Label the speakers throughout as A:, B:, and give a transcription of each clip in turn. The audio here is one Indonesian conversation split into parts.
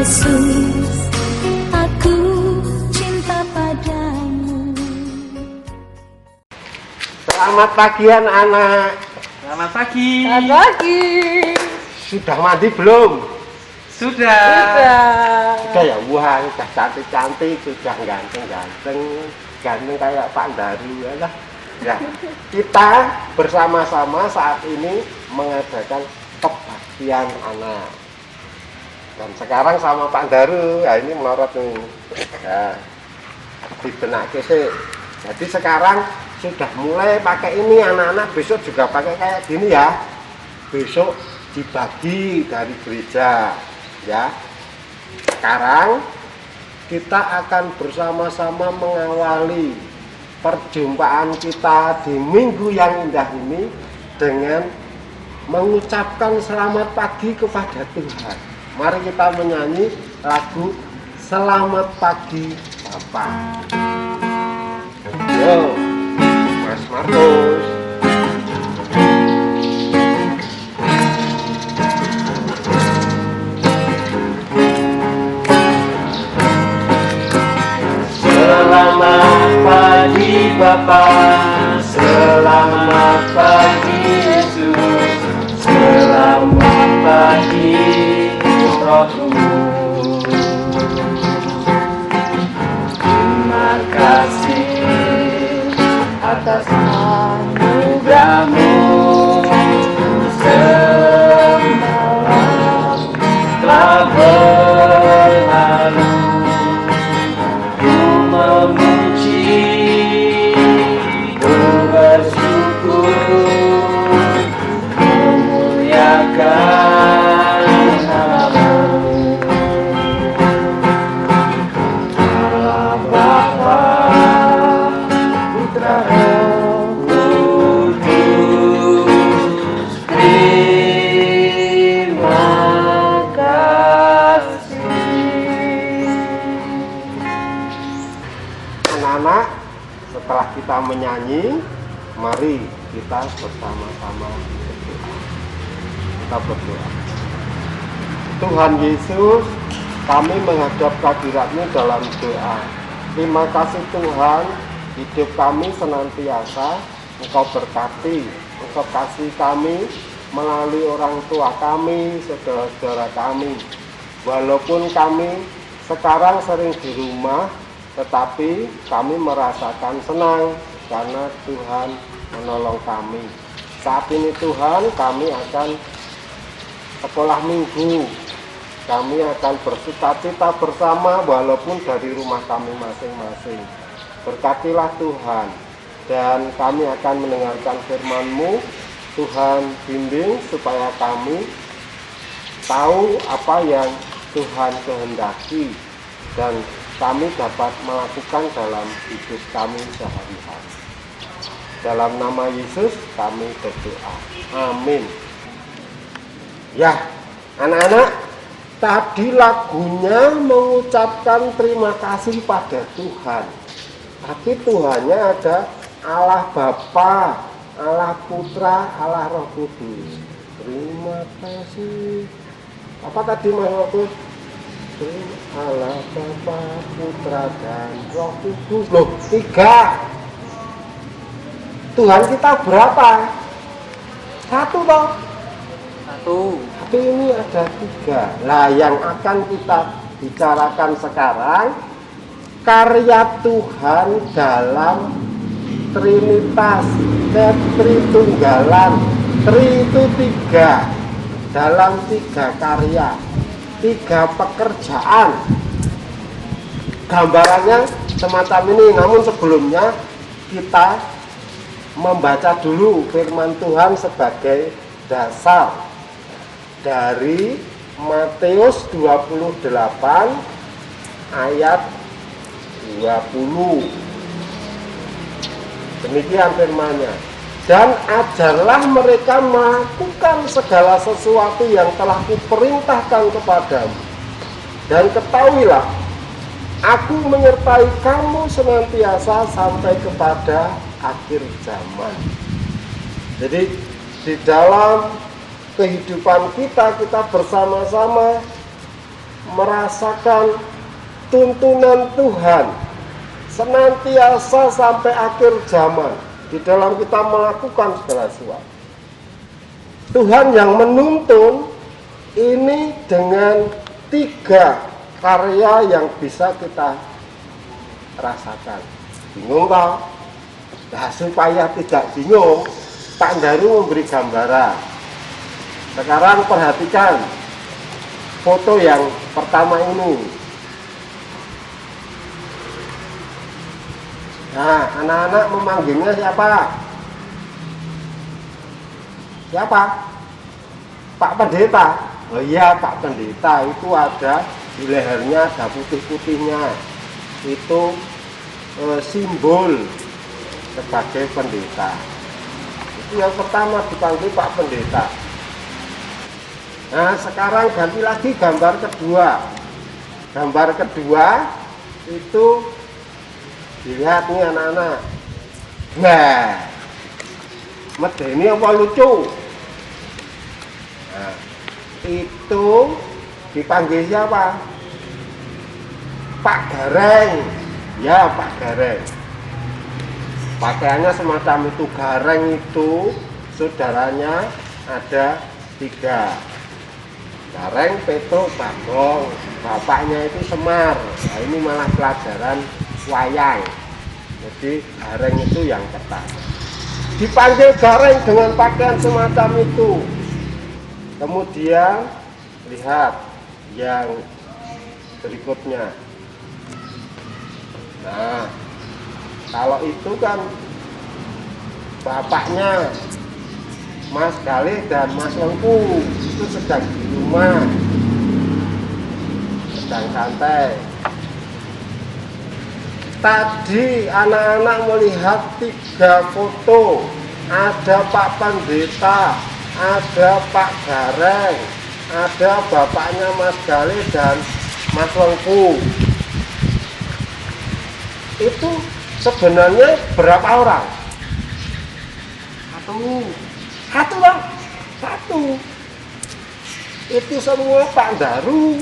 A: Yesus, aku cinta padamu.
B: Selamat pagi anak-anak.
C: Selamat pagi.
D: Selamat pagi.
B: Sudah mandi belum?
C: Sudah.
B: Sudah ya, wah sudah cantik-cantik, sudah ganteng kayak Pak Daru ya lah. Ya, kita bersama-sama saat ini mengadakan kebaktian anak. Dan sekarang sama Pak Daru, ya ini melorot nih. Ya, dibenaki sih. Jadi sekarang sudah mulai pakai ini anak-anak, besok juga pakai kayak gini ya. Besok dibagi dari gereja ya. Sekarang kita akan bersama-sama mengawali perjumpaan kita di minggu yang indah ini dengan mengucapkan selamat pagi kepada Tuhan. Mari kita menyanyi lagu Selamat Pagi Bapak. Yo, Mas Markus.
C: Selamat pagi Bapak, selamat pagi Yesus, selamat pagi Rohku. Terima kasih atas anugerahmu, semalam telah berlalu. Memuji, ku bersyukur, memuliakan nama-Mu. Allah Bapa, Putra Roh Kudus, terima kasih.
B: Anak-anak, setelah kita menyanyi, mari kita bersama-sama berdoa. Kita berdoa. Tuhan Yesus, kami menghadap kehadirat-Mu dalam doa. Terima kasih Tuhan, hidup kami senantiasa Engkau berkati, Engkau kasih kami melalui orang tua kami, saudara-saudara kami. Walaupun kami sekarang sering di rumah, tetapi kami merasakan senang karena Tuhan menolong kami. Saat ini Tuhan, kami akan sekolah minggu. Kami akan bersukacita bersama walaupun dari rumah kami masing-masing. Berkatilah Tuhan, dan kami akan mendengarkan firman-Mu. Tuhan bimbing supaya kami tahu apa yang Tuhan kehendaki dan kami dapat melakukan dalam hidup kami sehari-hari. Dalam nama Yesus kami berdoa. Amin. Ya, anak-anak, tadi lagunya mengucapkan terima kasih pada Tuhan. Tapi Tuhannya ada Allah Bapa, Allah Putra, Allah Roh Kudus. Terima kasih. Apa tadi Mas Markus? Allah Bapa, Putra, dan Roh Kudus. Loh, 3. Tuhan kita berapa? 1 toh?
C: 1.
B: Tapi ini ada 3. Nah, yang akan kita bicarakan sekarang karya Tuhan dalam Trinitas, Tritunggalan. Tri itu 3, dalam 3 karya, 3 pekerjaan. Gambarannya semacam ini, namun sebelumnya kita membaca dulu firman Tuhan sebagai dasar dari Matius 28 ayat 20. Demikian firman-Nya. Dan ajarlah mereka melakukan segala sesuatu yang telah kuperintahkan kepadamu. Dan ketahuilah, aku menyertai kamu senantiasa sampai kepada akhir zaman. Jadi di dalam kehidupan kita bersama-sama merasakan tuntunan Tuhan senantiasa sampai akhir zaman di dalam kita melakukan segala sesuatu. Tuhan yang menuntun ini dengan 3 karya yang bisa kita rasakan. Bingung toh? Nah, supaya tidak bingung, Pak Daru memberi gambaran. Sekarang perhatikan foto yang pertama ini. Nah, anak-anak memanggilnya siapa? Siapa? Pak Pendeta. Oh iya, Pak Pendeta. Itu ada di lehernya, ada putih-putihnya. Itu simbol sebagai pendeta. Itu yang pertama dipanggil Pak Pendeta. Nah, sekarang ganti lagi gambar kedua. Gambar kedua itu dilihat nih anak-anak. Nah, medeni apa lucu? Nah, itu dipanggil siapa? Pak Gareng. Ya, Pak Gareng. Pakaiannya semacam itu. Gareng itu saudaranya ada 3. Gareng, Petro, Bagong. Bapaknya itu Semar. Nah, ini malah pelajaran wayang. Jadi Gareng itu yang pertama. Dipanggil Gareng dengan pakaian semacam itu. Kemudian lihat yang berikutnya. Nah, kalau itu kan bapaknya Mas Galih dan Mas Lengku itu sedang di rumah, sedang santai. Tadi anak-anak melihat 3 foto. Ada Pak Pendeta, ada Pak Gareng, ada bapaknya Mas Galih dan Mas Lengku. Itu sebenarnya berapa orang?
C: 1.
B: Satu Bang, 1. Itu semua Pak Daru.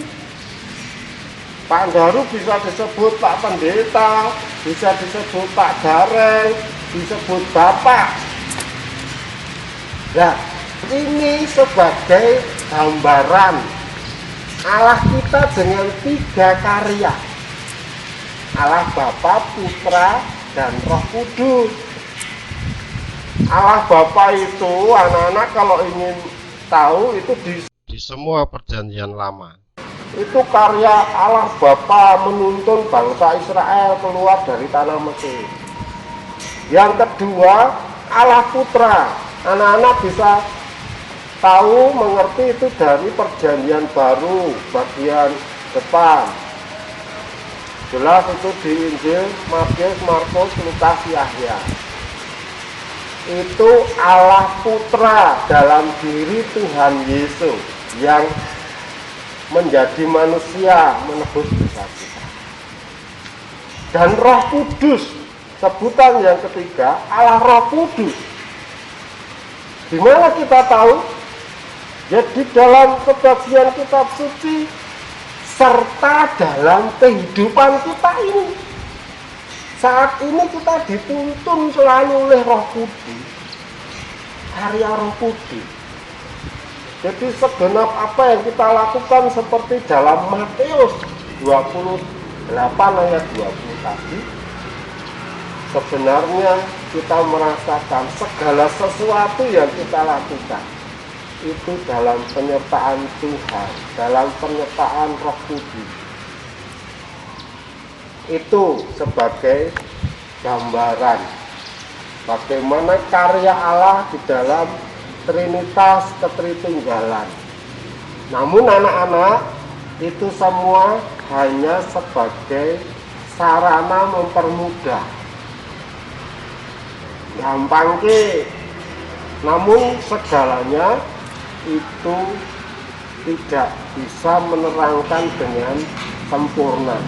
B: Pak Daru bisa disebut Pak Pendeta, bisa disebut Pak Gareng, disebut Bapak. Nah, ini sebagai gambaran Allah kita dengan 3 karya. Allah Bapa, Putra, dan Roh Kudus. Allah Bapa itu anak-anak kalau ingin tahu itu di semua perjanjian lama. Itu karya Allah Bapa menuntun bangsa Israel keluar dari tanah Mesir. Yang kedua, Allah Putra. Anak-anak bisa tahu, mengerti itu dari perjanjian baru bagian depan. Jelas itu di Injil Matius, Markus, Lukas, Yahya. Itu Allah Putra dalam diri Tuhan Yesus yang menjadi manusia menebus dosa kita. Dan Roh Kudus, sebutan yang ketiga, Allah Roh Kudus. Di mana kita tahu? Jadi dalam kebagian kitab suci serta dalam kehidupan kita ini. Saat ini kita dituntun selalu oleh Roh Kudus, karya Roh Kudus. Jadi segenap apa yang kita lakukan seperti dalam Matius 28 ayat 20 tadi, sebenarnya kita merasakan segala sesuatu yang kita lakukan itu dalam penyertaan Tuhan, dalam penyertaan Roh Kudus. Itu sebagai gambaran bagaimana karya Allah di dalam Trinitas Ketritunggalan. Namun anak-anak, itu semua hanya sebagai sarana mempermudah. Gampang ke, namun segalanya itu tidak bisa menerangkan dengan sempurna.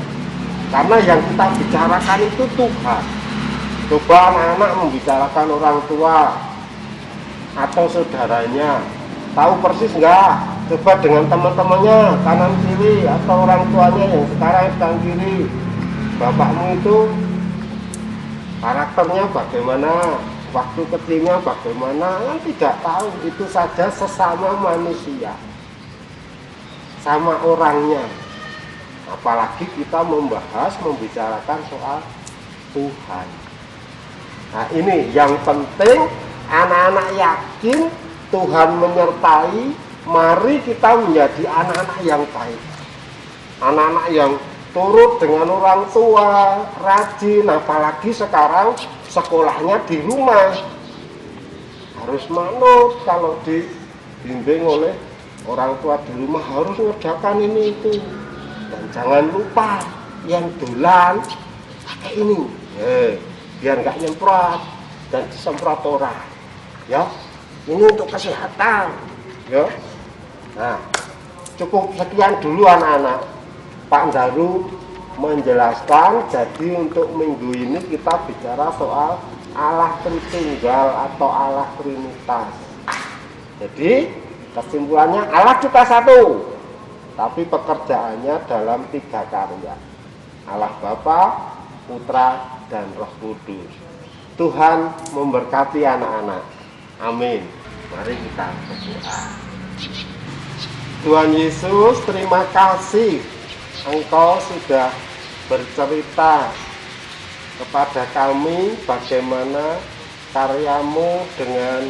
B: Karena yang kita bicarakan itu Tuhan. Coba anak-anak membicarakan orang tua atau saudaranya, tahu persis enggak Coba dengan teman-temannya kanan kiri atau orang tuanya yang sekarang sedang kiri, bapakmu itu karakternya bagaimana, waktu kecilnya bagaimana, kan tidak tahu. Itu saja sesama manusia, sama orangnya. Apalagi kita membicarakan soal Tuhan. Nah ini yang penting, anak-anak yakin Tuhan menyertai. Mari kita menjadi anak-anak yang baik, anak-anak yang turut dengan orang tua, rajin. Apalagi sekarang sekolahnya di rumah, harus manut. Kalau dibimbing oleh orang tua di rumah harus ngerjakan ini itu, dan jangan lupa yang dolan pakai ini, biar nggak nyemprot dan disemprot orang, ya. Ini untuk kesehatan, ya. Nah, cukup sekian dulu anak-anak. Pak Daru menjelaskan. Jadi untuk minggu ini kita bicara soal Allah Tritunggal atau Allah Trinitas. Jadi kesimpulannya Allah kita satu, tapi pekerjaannya dalam 3 karya. Allah Bapa, Putra, dan Roh Kudus. Tuhan memberkati anak-anak. Amin. Mari kita berdoa. Tuhan Yesus, terima kasih Engkau sudah bercerita kepada kami bagaimana karyamu dengan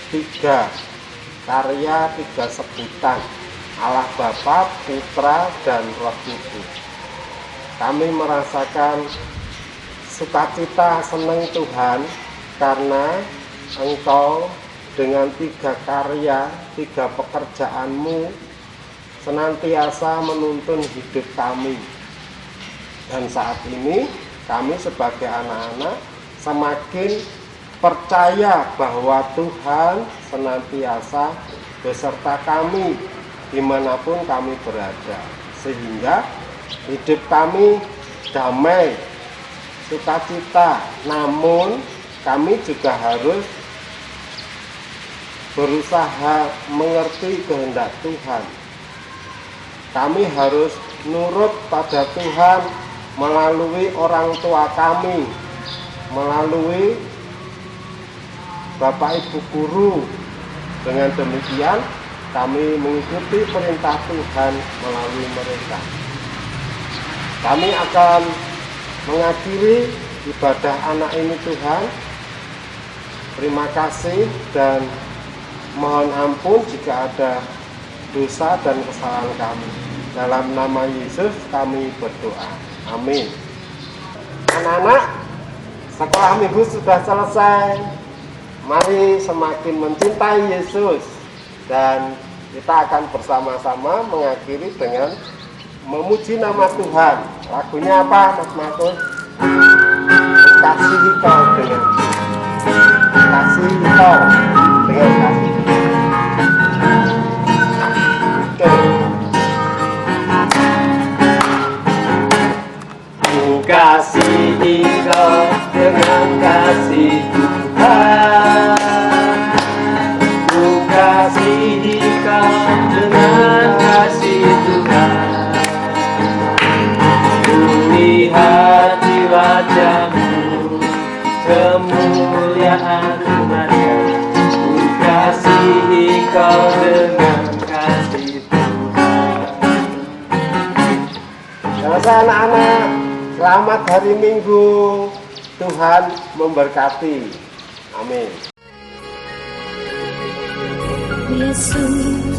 B: 3 karya, 3 sebutan, Allah Bapa, Putra, dan Roh Kudus. Kami merasakan sukacita, senang Tuhan, karena Engkau dengan 3 karya, 3 pekerjaanmu senantiasa menuntun hidup kami. Dan saat ini kami sebagai anak-anak semakin percaya bahwa Tuhan senantiasa beserta kami dimanapun kami berada, sehingga hidup kami damai, sukacita. Namun kami juga harus berusaha mengerti kehendak Tuhan. Kami harus nurut pada Tuhan melalui orang tua kami, melalui Bapak Ibu guru. Dengan demikian kami mengikuti perintah Tuhan melalui mereka. Kami akan mengakhiri ibadah anak ini Tuhan. Terima kasih dan mohon ampun jika ada dosa dan kesalahan kami. Dalam nama Yesus kami berdoa. Amin. Anak-anak, sekolah minggu sudah selesai. Mari semakin mencintai Yesus, dan kita akan bersama-sama mengakhiri dengan memuji nama Tuhan. Lagunya apa, Mas Markus? Kasihi kau dengan kasih kau dengan kasih.
C: Ku kasihi kau dengan kasih Tuhan. Ku kasihi kau dengan kasih Tuhan. Ku lihat di wajahmu kemuliaan Tuhan. Ku kasihi kau dengan kasih Tuhan.
B: Selesai anak-anak, selamat hari Minggu. Tuhan memberkati. Amin.
A: Yesus